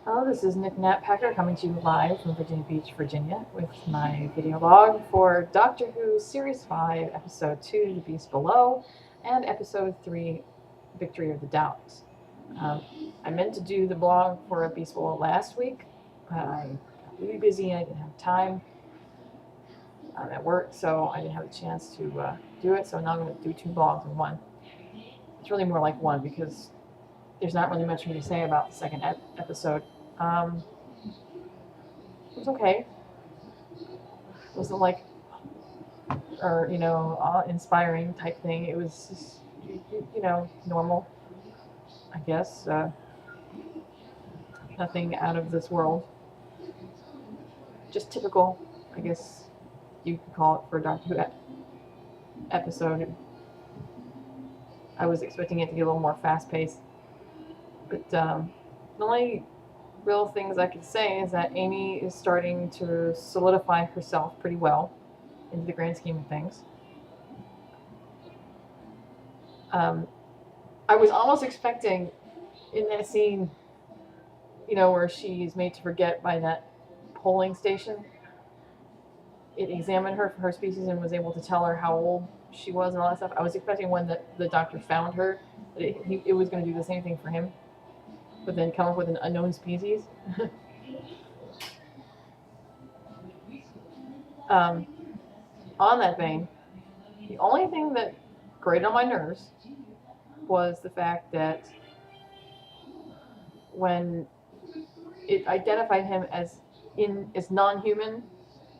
Hello, this is Nick Natpacker coming to you live from Virginia Beach, Virginia, with my video log for Doctor Who Series 5, Episode 2, The Beast Below, and Episode 3, Victory of the Daleks. I meant to do the blog for A Beast Below last week, but I got really busy and I didn't have time at work, so I didn't have a chance to do it, so now I'm going to do two blogs in one. It's really more like one because there's not really much for me to say about the second episode. It was okay. It wasn't like, inspiring type thing. It was just, normal, I guess. Nothing out of this world. Just typical, I guess you could call it for a Doctor Who episode. I was expecting it to be a little more fast-paced. But the only real things I could say is that Amy is starting to solidify herself pretty well into the grand scheme of things. I was almost expecting in that scene, where she's made to forget by that polling station, it examined her for her species and was able to tell her how old she was and all that stuff. I was expecting when the doctor found her, that it was going to do the same thing for him, but then come up with an unknown species. On that vein, the only thing that grated on my nerves was the fact that when it identified him as non-human,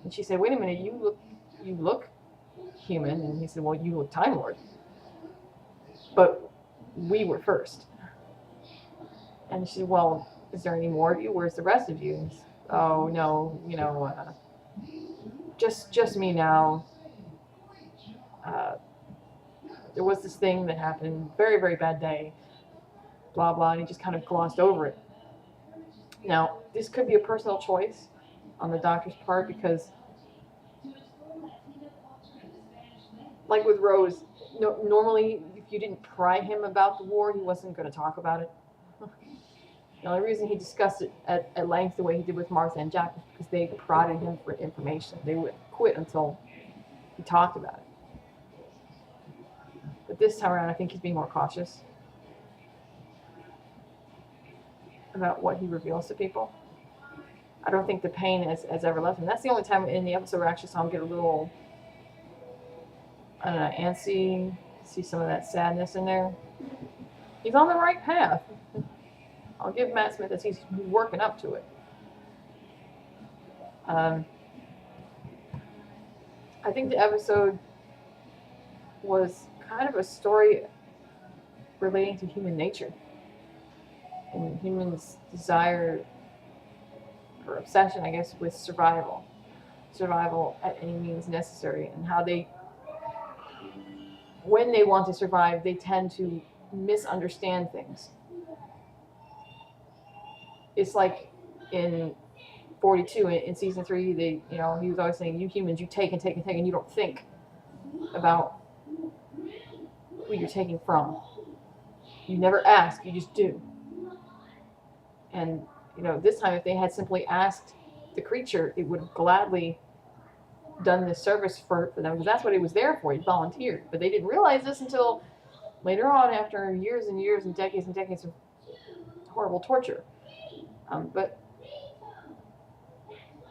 and she said, "Wait a minute, you look human," and he said, "Well, you look Time Lord, but we were first." And she said, "Well, is there any more of you? Where's the rest of you?" And he said, "Oh no, just me now. There was this thing that happened, very, very bad day, blah, blah," and he just kind of glossed over it. Now, this could be a personal choice on the doctor's part because, like with Rose, normally if you didn't pry him about the war, he wasn't going to talk about it. The only reason he discussed it at length the way he did with Martha and Jack was because they prodded him for information. They wouldn't quit until he talked about it. But this time around, I think he's being more cautious about what he reveals to people. I don't think the pain has ever left him. That's the only time in the episode where I actually saw him get a little, I don't know, antsy, see some of that sadness in there. He's on the right path. I'll give Matt Smith that he's working up to it. I think the episode was kind of a story relating to human nature and humans' desire or obsession, I guess, with survival at any means necessary, and how when they want to survive, they tend to misunderstand things. It's like in 42 in season 3, he was always saying, "You humans, you take and take and take, and you don't think about who you're taking from. You never ask, you just do." And this time, if they had simply asked the creature, it would have gladly done this service for them, because that's what it was there for. He volunteered. But they didn't realize this until later on, after years and years and decades of horrible torture. But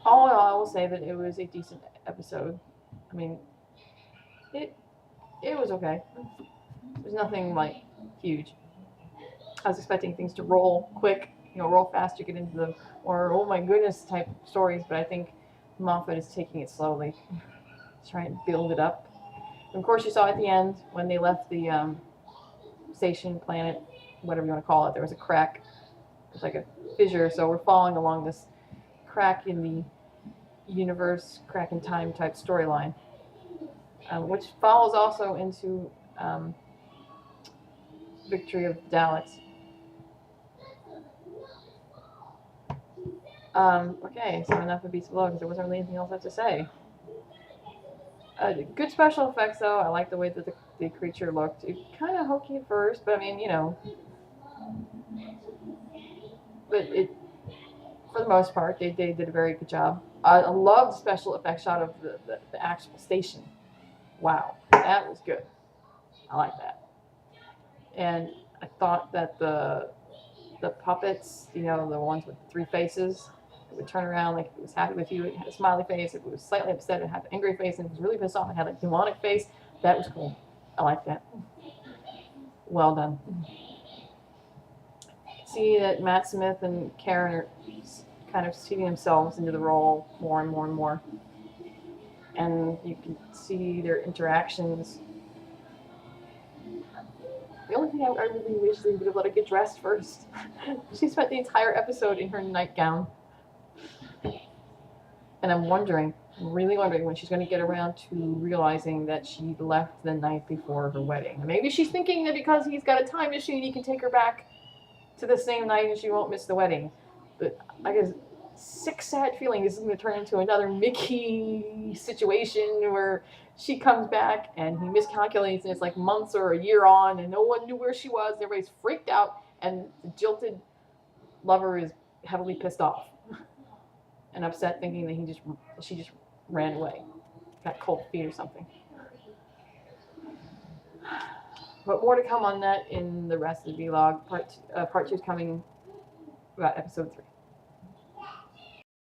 all in all, I will say that it was a decent episode. I mean, it was okay. There's nothing like huge. I was expecting things to roll quick, roll fast to get into the or oh my goodness type stories, but I think Moffat is taking it slowly, trying to build it up. And of course, you saw at the end when they left the station, planet, whatever you want to call it, there was a crack. It's like a fissure, so we're following along this crack in the universe, crack in time type storyline, which follows also into Victory of the Daleks. Okay, so enough of Beast Below because there wasn't really anything else I have to say. Good special effects, though. I like the way that the creature looked. It kind of hokey at first, but I mean, but for the most part, they did a very good job. I love the special effects shot of the actual station. Wow, that was good. I like that. And I thought that the puppets, the ones with 3 faces, it would turn around like if it was happy with you, it had a smiley face. If it was slightly upset, it had an angry face. And if it was really pissed off, it had a demonic face. That was cool. I like that. Well done. See that Matt Smith and Karen are kind of seating themselves into the role more and more and more. And you can see their interactions. The only thing I really wish they would have let her get dressed first. She spent the entire episode in her nightgown. And I'm really wondering when she's going to get around to realizing that she left the night before her wedding. Maybe she's thinking that because he's got a time machine, he can take her back to the same night and she won't miss the wedding. But I guess sick, sad feeling this is going to turn into another Mickey situation where she comes back and he miscalculates and it's like months or a year on and no one knew where she was. Everybody's freaked out and the jilted lover is heavily pissed off and upset, thinking that she just ran away, got cold feet or something. But more to come on that in the rest of the vlog. Part 2 is coming about episode 3.